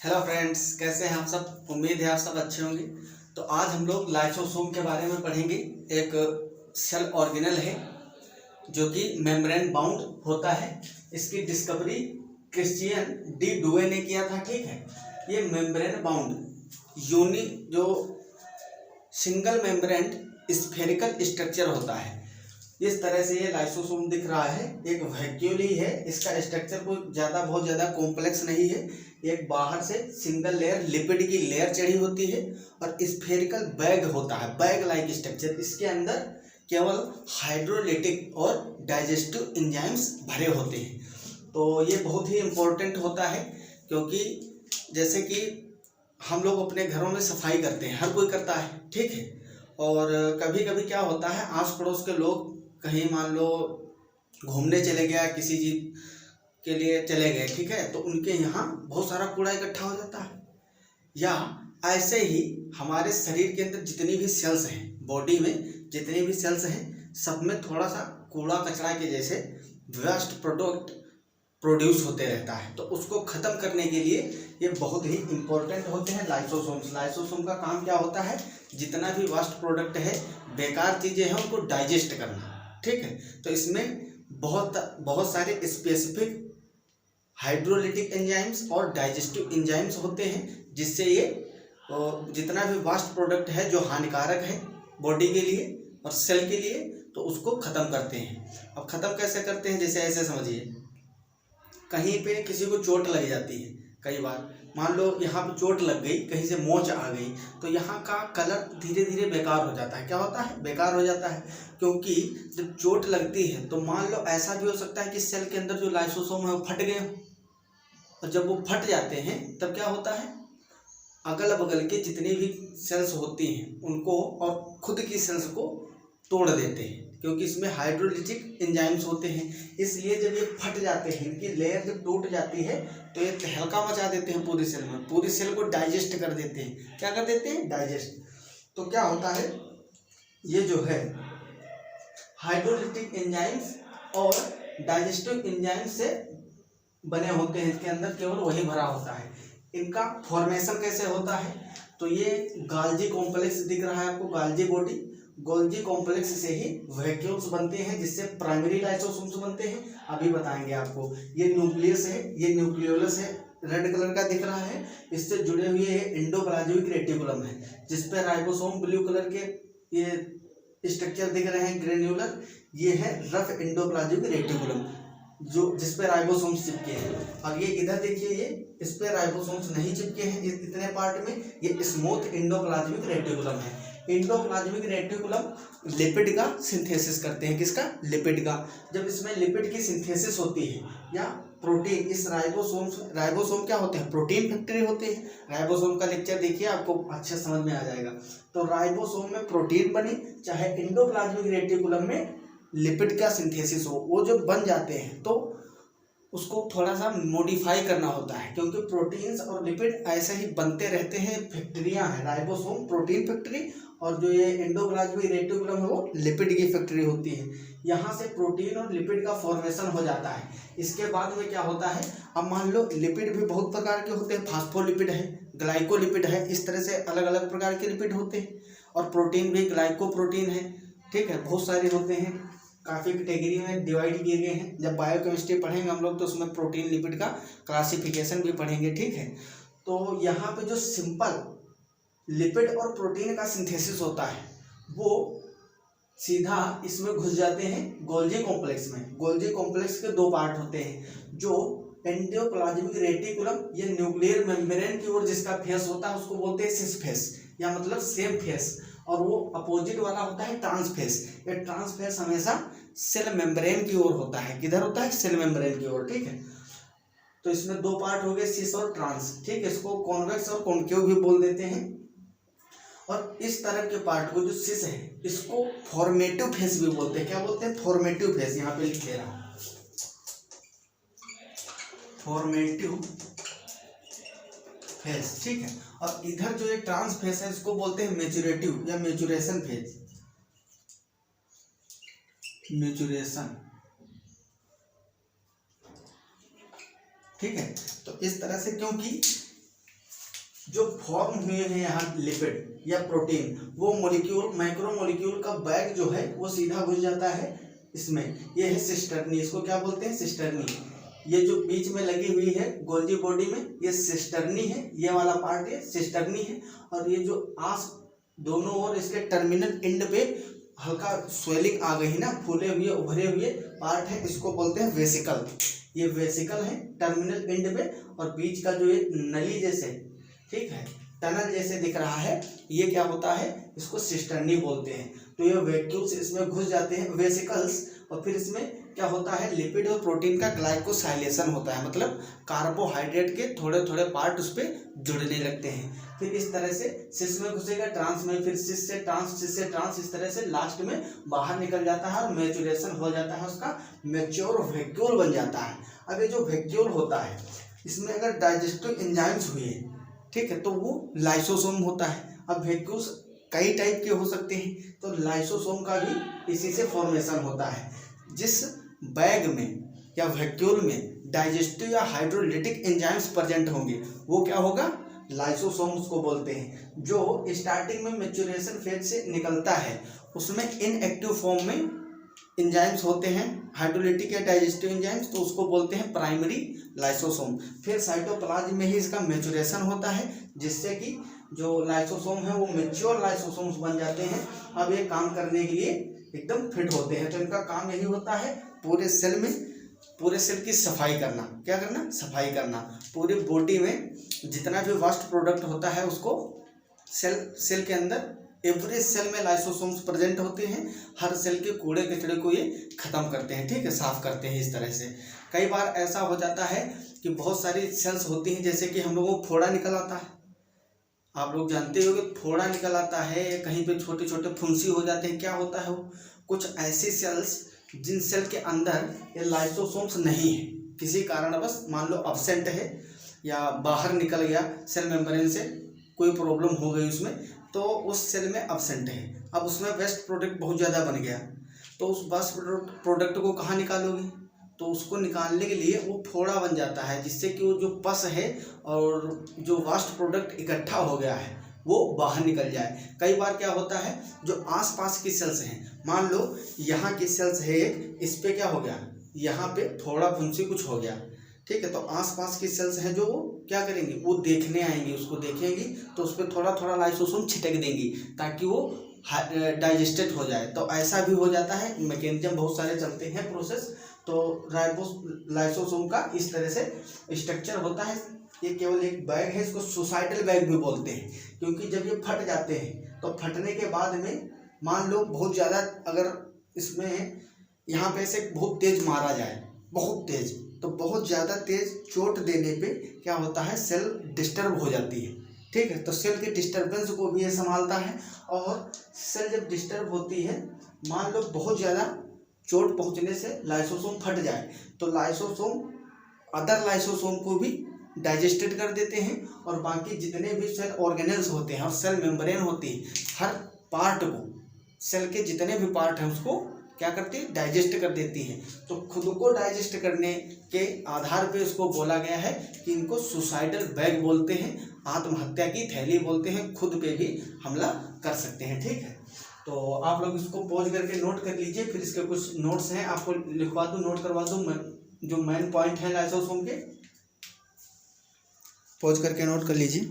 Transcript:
Hello friends, कैसे हैं आप सब। उम्मीद है आप सब अच्छे होंगे। तो आज हम लोग लाइसोसोम के बारे में पढ़ेंगे। एक सेल ऑर्गेनल है जो कि मेम्ब्रेन बाउंड होता है। इसकी डिस्कवरी क्रिश्चियन डी डुवे ने किया था। ठीक है, ये मेम्ब्रेन बाउंड यूनि जो सिंगल मेम्ब्रेन स्फेरिकल स्ट्रक्चर होता है। इस तरह से ये लाइसोसोम दिख रहा है। एक वैक्यूल ही है, इसका स्ट्रक्चर कोई बहुत ज़्यादा कॉम्प्लेक्स नहीं है। एक बाहर से सिंगल लेयर लिपिड की लेयर चढ़ी होती है और स्फेरिकल बैग होता है, बैग लाइक स्ट्रक्चर। इसके अंदर केवल हाइड्रोलिटिक और डाइजेस्टिव एंजाइम्स भरे होते हैं। तो ये बहुत ही इम्पोर्टेंट होता है, क्योंकि जैसे कि हम लोग अपने घरों में सफाई करते हैं, हर कोई करता है। ठीक है, और कभी कभी क्या होता है, आस पड़ोस के लोग कहीं मान लो घूमने चले गया, किसी चीज के लिए चले गए, ठीक है, तो उनके यहाँ बहुत सारा कूड़ा इकट्ठा हो जाता है। या ऐसे ही हमारे शरीर के अंदर जितनी भी सेल्स हैं, बॉडी में जितनी भी सेल्स हैं, सब में थोड़ा सा कूड़ा कचरा के जैसे वेस्ट प्रोडक्ट प्रोड्यूस होते रहता है। तो उसको ख़त्म करने के लिए ये बहुत ही इम्पोर्टेंट होते हैं लाइसोसोम्स। लाइसोसोम का काम क्या होता है, जितना भी वेस्ट प्रोडक्ट है, बेकार चीज़ें हैं, उनको डाइजेस्ट करना। ठीक है, तो इसमें बहुत सारे स्पेसिफिक हाइड्रोलिटिक एंजाइम्स और डाइजेस्टिव एंजाइम्स होते हैं, जिससे ये जितना भी वेस्ट प्रोडक्ट है जो हानिकारक है बॉडी के लिए और सेल के लिए, तो उसको ख़त्म करते हैं। अब ख़त्म कैसे करते हैं, जैसे ऐसे समझिए, कहीं पे किसी को चोट लग जाती है। कई बार मान लो यहाँ पे चोट लग गई, कहीं से मोच आ गई, तो यहाँ का कलर धीरे धीरे बेकार हो जाता है। क्या होता है, बेकार हो जाता है। क्योंकि जब चोट लगती है तो मान लो ऐसा भी हो सकता है कि सेल के अंदर जो लाइसोसोम है वो फट गए, और जब वो फट जाते हैं तब क्या होता है, अगल बगल के जितनी भी सेल्स होती हैं उनको और खुद की सेल्स को तोड़ देते हैं, क्योंकि इसमें हाइड्रोलिटिक एंजाइम्स होते हैं। इसलिए जब ये फट जाते हैं, इनकी लेयर जब टूट जाती है, तो ये तहलका मचा देते हैं पूरी सेल में, पूरी सेल को डाइजेस्ट कर देते हैं। क्या कर देते हैं, डाइजेस्ट। तो क्या होता है, ये जो है हाइड्रोलिटिक एंजाइम्स और डाइजेस्टिव एंजाइम्स से बने होते हैं, इसके अंदर केवल वही भरा होता है। इनका फॉर्मेशन कैसे होता है, तो ये गाल्जी कॉम्प्लेक्स दिख रहा है आपको, गाल्जी बॉडी, गोल्जी कॉम्प्लेक्स से ही वैक्यूल्स बनते हैं, जिससे प्राइमरी लाइसोसोम्स बनते हैं। अभी बताएंगे आपको। ये न्यूक्लियस है, ये न्यूक्लियोलस है, रेड कलर का दिख रहा है। इससे जुड़े हुए ये एंडोप्लाज्मिक रेटिकुलम है, जिसपे राइबोसोम ब्लू कलर के ये स्ट्रक्चर दिख रहे हैं, ग्रेन्युलर। ये है रफ एंडोप्लाज्मिक रेटिकुलम, जो जिसपे राइबोसोम्स चिपके हैं। अब ये इधर देखिए, ये इस पे राइबोसोम्स नहीं चिपके हैं इतने पार्ट में। ये स्मूथ एंडोप्लाज्मिक रेटिकुलम है। एंडोप्लाज्मिक रेटिकुलम लिपिड का सिंथेसिस करते हैं। किसका, लिपिड का। जब इसमें लिपिड की सिंथेसिस होती है या प्रोटीन, इस राइबोसोम क्या होते हैं, प्रोटीन फैक्ट्री होते हैं। राइबोसोम का लेक्चर देखिए, आपको अच्छे समझ में आ जाएगा। तो राइबोसोम में प्रोटीन बने, चाहे एंडोप्लाज्मिक रेटिकुलम में लिपिड का सिंथेसिस हो, वो जब बन जाते हैं तो उसको थोड़ा सा मॉडिफाई करना होता है, क्योंकि प्रोटीन्स और लिपिड ऐसे ही बनते रहते हैं। फैक्ट्रियाँ हैं, राइबोसोम प्रोटीन फैक्ट्री, और जो ये एंडोप्लाज्मिक रेटिकुलम है वो लिपिड की फैक्ट्री होती है। यहाँ से प्रोटीन और लिपिड का फॉर्मेशन हो जाता है। इसके बाद में क्या होता है, अब मान लो लिपिड भी बहुत प्रकार के होते हैं, फास्फोलिपिड है, ग्लाइकोलिपिड है, इस तरह से अलग अलग प्रकार के लिपिड होते हैं। और प्रोटीन भी ग्लाइकोप्रोटीन है, ठीक है, बहुत सारे होते हैं, काफ़ी कैटेगरी में डिवाइड किए गए हैं। जब बायोकेमिस्ट्री पढ़ेंगे हम लोग तो उसमें प्रोटीन लिपिड का क्लासिफिकेशन भी पढ़ेंगे। ठीक है, तो यहाँ पे जो सिंपल लिपिड और प्रोटीन का सिंथेसिस होता है वो सीधा इसमें घुस जाते हैं गोल्जी कॉम्प्लेक्स में। गोल्जी कॉम्प्लेक्स के दो पार्ट होते हैं, जो एंडोप्लाज्मिक रेटिकुलम, ये न्यूक्लियर मेम्ब्रेन की ओर जिसका फेस होता है उसको बोलते हैं सिस फेस, या मतलब सेम फेस। और वो अपोजिट वाला होता है ट्रांसफेस। ये ट्रांसफेस हमेशा सेल मेम्ब्रेन की ओर होता है। किधर होता है, सेल मेम्ब्रेन की ओर। ठीक है, तो इसमें दो पार्ट हो गए, सिस और ट्रांस। ठीक है, इसको कॉन्वेक्स और कॉन्केव भी बोल देते हैं। और इस तरह के पार्ट को जो सिस है, इसको फॉर्मेटिव फेस भी बोलते हैं। क्या बोलते हैं, फॉर्मेटिव फेस। यहाँ पे लिख दे रहा हूँ, फॉर्मेटिव फेस। ठीक है, और इधर जो ये ट्रांस फेस है इसको बोलते हैं मैच्योरेटिव या मैच्योरेशन फेज, मैच्योरेशन। ठीक है, तो इस तरह से, क्योंकि जो फॉर्म हुए हैं यहाँ लिपिड या प्रोटीन, वो मॉलिक्यूल मैक्रो मॉलिक्यूल का बैग जो है वो सीधा घुस जाता है इसमें। ये है सिस्टर्नी, इसको क्या बोलते हैं? सिस्टर्नी। ये जो बीच में लगी हुई है गोल्जी बॉडी में, ये सिस्टर्नी है, ये वाला पार्ट ये सिस्टर्नी है। और ये जो आस दोनों ओर इसके टर्मिनल एंड पे हल्का स्वेलिंग आ गई ना, फूले हुए उभरे हुए पार्ट है, इसको बोलते हैं वेसिकल। ये वेसिकल है टर्मिनल एंड पे, और बीच का जो ये नली जैसे, ठीक है, टनल जैसे दिख रहा है, ये क्या होता है? इसको सिस्टर्नी बोलते हैं। तो ये वैक्यूल्स इसमें घुस जाते हैं, वेसिकल्स, और फिर इसमें क्या होता है? लिपिड और प्रोटीन का ग्लाइकोसाइलेशन होता है, मतलब कार्बोहाइड्रेट के थोड़े थोड़े पार्ट उस पर जुड़ने लगते हैं। फिर इस तरह से सिस में घुसेगा, ट्रांस में, फिर सिस से ट्रांस, इस तरह से लास्ट में बाहर निकल जाता है और मैच्योरेशन हो जाता है, उसका मैच्योर वैक्यूल बन जाता है। अब ये जो वैक्यूल होता है, इसमें अगर डाइजेस्टिव एंजाइम्स हुए, ठीक है, तो वो लाइसोसोम होता है। अब वैक्यूल्स कई टाइप के हो सकते हैं, तो लाइसोसोम का भी इसी से फॉर्मेशन होता है। जिस बैग में या वैक्यूल में डाइजेस्टिव या हाइड्रोलिटिक एंजाइम्स प्रेजेंट होंगे, वो क्या होगा? लाइसोसोम उसको बोलते हैं। जो स्टार्टिंग में मैच्योरेशन फेज से निकलता है, उसमें इनएक्टिव फॉर्म में एंजाइम्स होते हैं, हाइड्रोलिटिक या डाइजेस्टिव एंजाइम्स, तो उसको बोलते हैं प्राइमरी लाइसोसोम। फिर साइटोप्लाज्म में ही इसका मैच्योरेशन होता है, जिससे कि जो लाइसोसोम है वो मैच्योर लाइसोसोम्स बन जाते हैं। अब ये काम करने के लिए एकदम फिट होते हैं। तो इनका काम यही होता है पूरे सेल की सफाई करना। क्या करना? सफाई करना। पूरी बॉडी में जितना भी वेस्ट प्रोडक्ट होता है उसको सेल के अंदर, एवरी सेल में लाइसोसोम्स प्रेजेंट होते हैं। हर सेल के कूड़े कचड़े को ये खत्म करते हैं, ठीक है, साफ करते हैं इस तरह से। कई बार ऐसा हो जाता है कि बहुत सारी सेल्स होती हैं, जैसे कि हम लोगों को फोड़ा निकल आता है, आप लोग जानते हो कि फोड़ा निकल आता है, कहीं पे छोटे छोटे फुंसी हो जाते हैं। क्या होता है? वो कुछ ऐसी सेल्स जिन सेल के अंदर ये लाइसोसोम्स नहीं है, किसी कारणवश मान लो अब्सेंट है या बाहर निकल गया सेल मेम्ब्रेन से, कोई प्रॉब्लम हो गई उसमें, तो उस सेल में अब्सेंट है। अब उसमें वेस्ट प्रोडक्ट बहुत ज़्यादा बन गया, तो उस वेस्ट प्रोडक्ट को कहाँ निकालोगे? तो उसको निकालने के लिए वो फोड़ा बन जाता है, जिससे कि वो जो पस है और जो वेस्ट प्रोडक्ट इकट्ठा हो गया है वो बाहर निकल जाए। कई बार क्या होता है, जो आसपास की सेल्स हैं, मान लो यहाँ की सेल्स है एक, इस पे क्या हो गया? यहाँ पे फोड़ा फुंसी कुछ हो गया, ठीक है, तो आसपास की सेल्स हैं जो वो क्या करेंगी? वो देखने आएंगी, उसको देखेंगी, तो उस पर थोड़ा थोड़ा लाइसोसोम छिटक देंगी ताकि वो डाइजेस्टेड हो जाए। तो ऐसा भी हो जाता है, मैकेनिज्म बहुत सारे चलते हैं प्रोसेस। तो लाइसोसोम का इस तरह से स्ट्रक्चर होता है। ये केवल एक बैग है, इसको सुसाइडल बैग भी बोलते हैं, क्योंकि जब ये फट जाते हैं तो फटने के बाद में मान लो बहुत ज़्यादा अगर इसमें यहाँ पे से बहुत तेज मारा जाए, बहुत तेज, तो बहुत ज़्यादा तेज चोट देने पे क्या होता है? सेल डिस्टर्ब हो जाती है, ठीक है। तो सेल के डिस्टर्बेंस को भी ये संभालता है। और सेल जब डिस्टर्ब होती है, मान लो बहुत ज़्यादा चोट पहुंचने से लाइसोसोम फट जाए, तो लाइसोसोम अदर लाइसोसोम को भी डाइजेस्टेड कर देते हैं, और बाकी जितने भी सेल ऑर्गेनेल्स होते हैं और सेल मेम्ब्रेन होती है, हर पार्ट को, सेल के जितने भी पार्ट हैं उसको क्या करती है? डाइजेस्ट कर देती है। तो खुद को डाइजेस्ट करने के आधार पे इसको बोला गया है कि इनको सुसाइडल बैग बोलते हैं, आत्महत्या की थैली बोलते हैं, खुद पे भी हमला कर सकते हैं, ठीक है। तो आप लोग इसको पॉज करके नोट कर लीजिए, फिर इसके कुछ नोट्स हैं, आपको लिखवा दूँ, नोट करवा दूँ, जो मेन पॉइंट है लाइसोसोम के, पॉज करके नोट कर लीजिए।